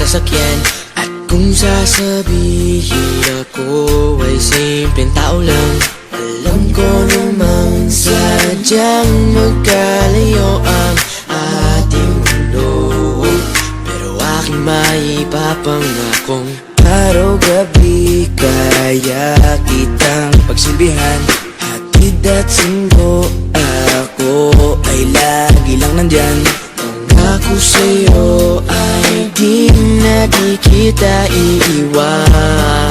sasakyan. At kung sasabihin ako ay simpleng tao lang, alam ko namang sadyang magkalayo ang ating mundo. Pero aking maipapangakong araw-gabi kaya kitang pagsilbihan. Hatid at sundo, ako ay lagi lang nandyan. Pangako sa'yo ay di na di kita iiwanan.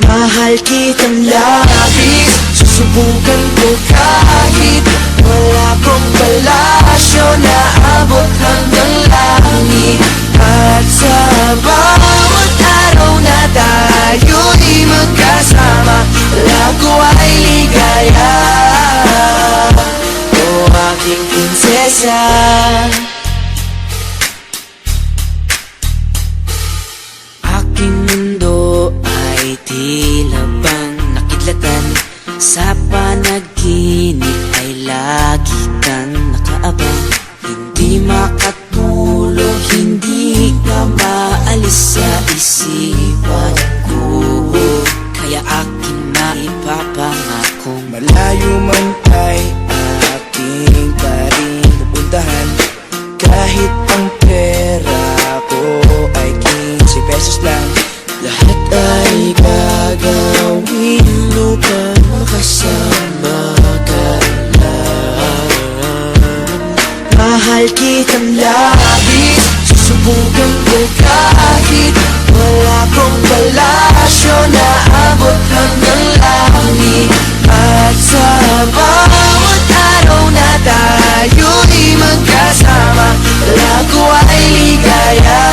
Mahal kitang labis, susubukan ko kahit wala kong palasyo na abot hanggang langit. At sa bawat araw na tayo'y magkasama, lago ay ligaya. O aking prinsesa, aking mundo ay tila bang nakidlatan. Sa panaginip ay lagi kang nakaabang. Hindi makatulog, hindi ka maalis sa isipan ko. Kaya akin maipapangakong malayo man ay aking pa rin pupuntahan. Kahit ang pera ko ay 15 pesos lang, lahat ay gagawin upang makasama ka lang. Mahal kitang labis, susubukan ko kahit wala kong palasyo na abot hanggang langit. At sa bawat araw na tayo'y magkasama, lago ay ligaya.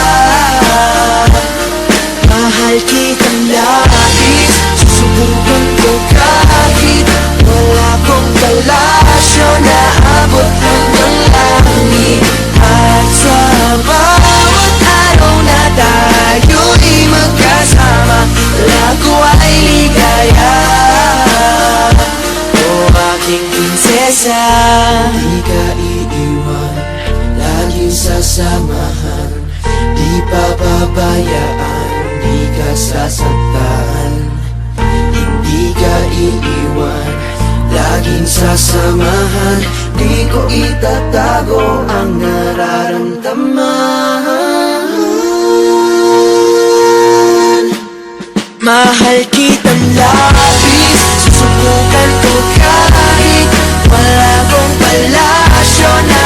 Mahal kitang labis, susubukan ko kahit wala kong palasyo na abot hanggang langit. At sa bawat araw na tayo'y magkasama, lago ay ligaya. O aking prinsesa, di ka iiwan, laging sasamahan, di papabayaan, di ka sasaktan. Hindi ka iiwan, laging sasamahan, di ko itatago ang nararamdaman. Mahal kitang labis, susubukan ko kahit wala kong palasyo na